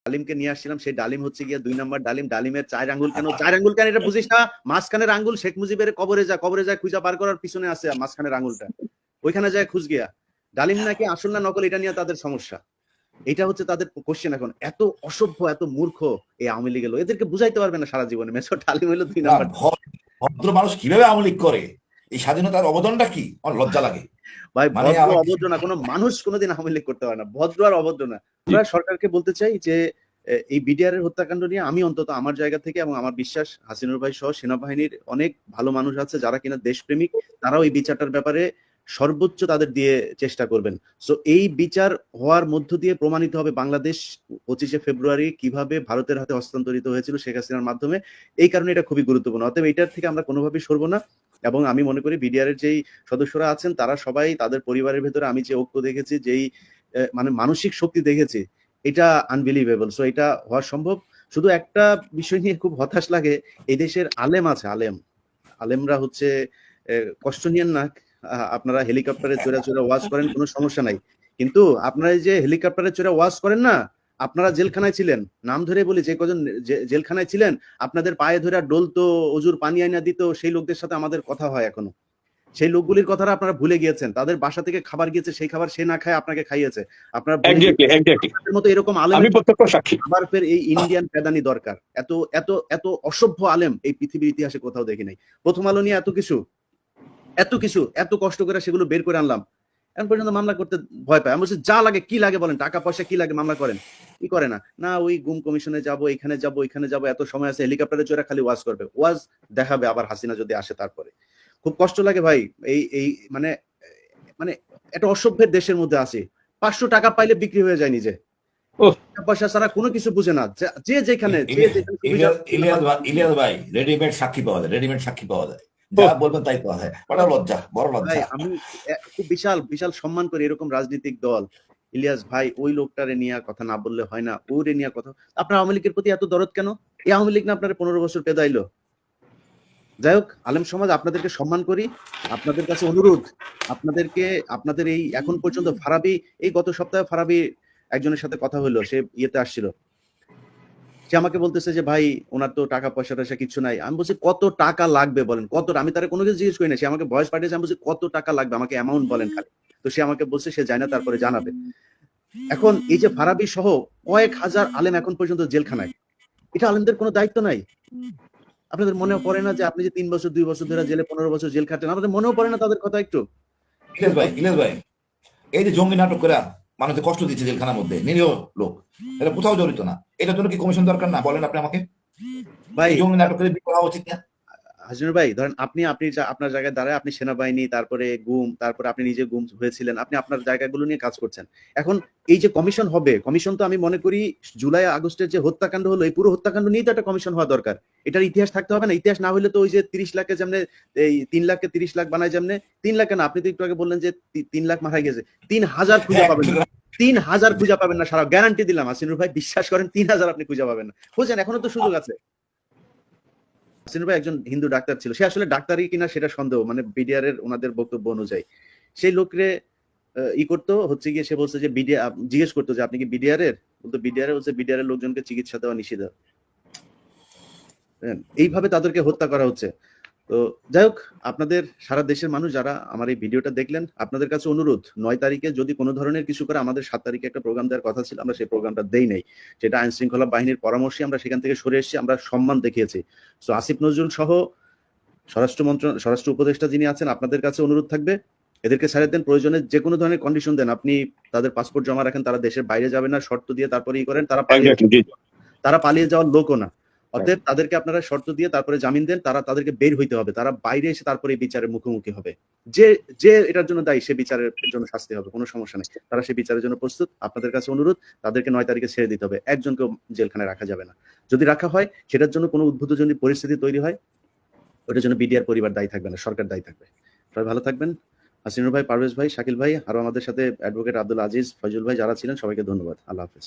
ডালিমকে নিয়ে আসছিলাম, সেই ডালিম হচ্ছে গিয়ে 2 নাম্বার ডালিম। ডালিমের 4 আঙ্গুল কেন, 4 আঙ্গুল কেন এটা বুঝিস না? মাঝখানের আঙ্গুল শেখ মুজিবের কবরে যায় খুঁজা বার করার পিছনে আছে মাঝখানের আঙ্গুলটা, ওইখানে যায় খুঁজ গিয়া। ডালিম নাকি আসল না নকল এটা নিয়ে তাদের সমস্যা। এটা হচ্ছে তাদের কোশ্চেন এখন। এত অসভ্য, এত মূর্খ এই আওয়ামী লীগের লোক, এদেরকে বুঝাইতে পারবে না সারা জীবনে। মেজর ডালিম হলো 2 নাম্বার। ভদ্র মানুষ কিভাবে আওয়ামী লীগ করে? এই স্বাধীনতার অবদানটা কি? আমার লজ্জা লাগে ভাই। ভদ্র অভদ্র না, কোনো মানুষ কোনোদিন আওয়ামী লীগ করতে পারে না। ভদ্র আর অভদ্র না। আমরা সরকারকে বলতে চাই যে এই বিডিআর এর হত্যাকাণ্ড নিয়ে আমি অন্তত আমার জায়গা থেকে, এবং আমার বিশ্বাস হাসিনুর ভাই সহ সেনাবাহিনীর অনেক ভালো মানুষ আছে যারা কিনা দেশপ্রেমিক, তারাও এই বিচারটার ব্যাপারে সর্বোচ্চ তাদের দিয়ে চেষ্টা করবেন। সো এই বিচার হওয়ার মধ্য দিয়ে প্রমাণিত হবে বাংলাদেশ 25শে ফেব্রুয়ারি কিভাবে ভারতের হাতে হস্তান্তরিত হয়েছিল শেখ হাসিনার মাধ্যমে। এই কারণে এটা খুবই গুরুত্বপূর্ণ। অতএব এটার থেকে আমরা কোনোভাবেই সরবো না। এবং আমি মনে করি বিডিআর এর যেই সদস্যরা আছেন তারা সবাই তাদের পরিবারের ভেতরে আমি যে ঐক্য দেখেছি, যেই মানে মানসিক শক্তি দেখেছি, এটা আনবিলিভেবল। সো এটা হওয়া সম্ভব। শুধু একটা বিষয় নিয়ে খুব হতাশ লাগে, এই দেশের আলেম আছে, আলেমরা হচ্ছে কষ্ট নিয়েন না, আপনারা হেলিকপ্টারে চড়ে চড়ে ওয়াজ করেন, কোনো সমস্যা নাই, কিন্তু আপনারা এই যে হেলিকপ্টারে চড়ে ওয়াজ করেন না, আপনারা জেলখানায় ছিলেন, নাম ধরে বলি, যে কজন জেলখানায় ছিলেন, আপনাদের পায়ে ধরে ডলতো, অজুর পানি আইনা দিত, সেই লোকদের সাথে আমাদের কথা হয় এখনো। সেই লোকগুলির কথাটা আপনারা ভুলে গিয়েছেন। তাদের বাসা থেকে খাবার গিয়েছে, সেই খাবার সে না খায় আপনাকে খাইয়েছে। আপনারা মতো এরকম আলেম আবার ফের এই ইন্ডিয়ান পেদানি দরকার। এত এত এত অসভ্য আলেম এই পৃথিবীর ইতিহাসে কোথাও দেখি নাই। প্রথম আলো নিয়ে এত কষ্ট করে সেগুলো বের করে আনলাম, এখন পর্যন্ত মামলা করতে ভয় পায়। আমি বলছি যা লাগে, কি লাগে বলেন, টাকা পয়সা কি লাগে, মামলা করেন। কি করে না, না ওই গুম কমিশনে যাব, এখানে যাব, ওইখানে যাব, এত সময় আছে, হেলিকপ্টারে চড়ে খালি ওয়াজ করবে, ওয়াজ দেখাবে আবার হাসিনা যদি আসে। তারপরে খুব কষ্ট লাগে ভাই। এই মানে মানে একটা অসভ্যের দেশের মধ্যে আছি। 500 টাকা পাইলে বিক্রি হয়ে যায় নিজে, পয়সা ছাড়া কোনো কিছু বুঝে না। যে যেখানে ইলিয়াস ভাই, রেডিমেড সাক্ষী পাওয়া যায়, যা বলবেন তাই পাওয়া যায়। বড় লজ্জা, বড় লজ্জা। আমি খুব বিশাল বিশাল সম্মান করি এরকম রাজনৈতিক দল। ইলিয়াস ভাই, ওই লোকটারে নিয়ে কথা না বললে হয় না, ওরে নিয়ে কথা। আপনার আওয়ামী লীগের প্রতি এত দরদ কেন? এই আওয়ামী লীগ না আপনার 15 বছর পেদাইলো। যাই হোক, আলেম সমাজ আপনাদেরকে সম্মান করি। আপনাদের কাছে অনুরোধ, আপনাদের এই এখন পর্যন্ত ফারাবি, এই গত সপ্তাহে ফারাবি একজনের সাথে কথা হলো, সে ইয়েতে আসছিল, সে আমাকে বলতেছে যে ভাই ওনার তো টাকা পয়সা টয়সা কিছু নাই। আমি বলছি কত টাকা লাগবে বলেন, কত? আমি তার কোনো কিছু জিজ্ঞেস করি না, সে আমাকে ভয়েস পাঠিয়েছে। আমি বলছি কত টাকা লাগবে, আমাকে অ্যামাউন্ট বলেন খালি। তো সে আমাকে বলছে সে যায় না, তারপরে জানাবে। এখন এই যে ফারাবি সহ কয়েক হাজার আলেম এখন পর্যন্ত জেলখানায়, এটা আলেমদের কোনো দায়িত্ব নাই? আপনাদের মনেও পড়ে না যে আপনি যে 3 বছর 2 বছর ধরে জেলে, 15 বছর জেল খাটেন, আপনাদের মনেও পড়ে না তাদের কথা একটু? ইলিয়াস ভাই, এই যে জঙ্গি নাটক করে মানুষের কষ্ট দিচ্ছে জেলখানার মধ্যে, নিরীহ লোক, এটা কোথাও জড়িত না, এটার জন্য কি কমিশন দরকার না? বলেন আপনি আমাকে। ভাই জঙ্গি নাটক করে বিক্রি হওয়া উচিত না? হাসিনুর ভাই, ধরেন আপনি আপনার জায়গায় দাঁড়ায়, আপনি সেনাবাহিনী, তারপরে গুম, তারপরে আপনি নিজে গুম হয়েছিলেন, আপনি আপনার জায়গাগুলো নিয়ে কাজ করছেন। এখন এই যে কমিশন হবে, কমিশন তো আমি মনে করি জুলাই আগস্টের যে হত্যাকাণ্ড হলো, এই পুরো হত্যাকাণ্ড নিয়ে তো একটা কমিশন হওয়া দরকার। এটার ইতিহাস থাকতে হবে না? ইতিহাস না হলে তো ওই যে 30 লাখে যেমনে, এই 3 লাখকে 30 লাখ বানায় যেমনে, 3 লাখে না, আপনি তো একটু আগে বললেন যে 3 লাখ মারা গেছে, 3000 খুঁজে পাবেন না। 3000 খুঁজে পাবেন না, সারা গ্যারান্টি দিলাম হাসিনুর ভাই, বিশ্বাস করেন 3000 আপনি খুঁজে পাবেন না। বুঝছেন, এখনো তো সুযোগ আছে। হাসিনুর ভাই একজন হিন্দু ডাক্তার ছিল, সে আসলে ডাক্তারই কিনা সেটা সন্দেহ, মানে বিডিআর এর ওনাদের বক্তব্য অনুযায়ী। সেই লোকরে করতো হচ্ছে গিয়ে, সে বলছে যে জিজ্ঞেস করতো যে আপনি কি বিডিআর এর, বলতো বিডিআর এর, হচ্ছে বিডিআর এর লোকজনকে চিকিৎসা দেওয়া নিষিদ্ধ। এইভাবে তাদেরকে হত্যা করা হচ্ছে। তো যাই হোক, আপনাদের সারা দেশের মানুষ যারা আমার এই ভিডিওটা দেখলেন, আপনাদের কাছে অনুরোধ, 9 তারিখে যদি কোনো ধরনের কিছু করে, আমাদের 7 তারিখে একটা প্রোগ্রাম দেওয়ার কথা ছিল, আমরা সেই প্রোগ্রামটা দেই নাই। সেটা আইন শৃঙ্খলা বাহিনীর পরামর্শে আমরা সেখান থেকে সরে এসেছি, আমরা সম্মান দেখিয়েছি। সো আসিফ নজরুল সহ স্বরাষ্ট্র উপদেষ্টা যিনি আছেন, আপনাদের কাছে অনুরোধ থাকবে, এদেরকে ছেড়ে দেন। প্রয়োজনে যে কোনো ধরনের কন্ডিশন দেন, আপনি তাদের পাসপোর্ট জমা রাখেন, তারা দেশের বাইরে যাবে না, শর্ত দিয়ে তারপরে করেন। তারা পালিয়ে যাওয়ার লোকও না। অতএব তাদেরকে আপনারা শর্ত দিয়ে তারপরে জামিন দেন, তাদেরকে বের হইতে হবে, তারা বাইরে এসে তারপরে এই বিচারের মুখোমুখি হবে। যে এটার জন্য দায়ী, সে বিচারের জন্য শাস্তি হবে, কোনো সমস্যা নেই। তারা সেই বিচারের জন্য প্রস্তুত। আপনাদের কাছে অনুরোধ, তাদেরকে 9 তারিখে ছেড়ে দিতে হবে। একজনকেও জেলখানায় রাখা যাবে না। যদি রাখা হয়, সেটার জন্য কোনো উদ্ভূতজনী পরিস্থিতি তৈরি হয়, ওটার জন্য বিডিআর পরিবার দায়ী থাকবে না, সরকার দায়ী থাকবে। সবাই ভালো থাকবেন। হাসিনুর ভাই, পারভেজ ভাই, শাকিল ভাই, আরো আমাদের সাথে অ্যাডভোকেট আব্দুল আজিজ, ফয়জুল ভাই যারা ছিলেন, সবাইকে ধন্যবাদ। আল্লাহ হাফেজ।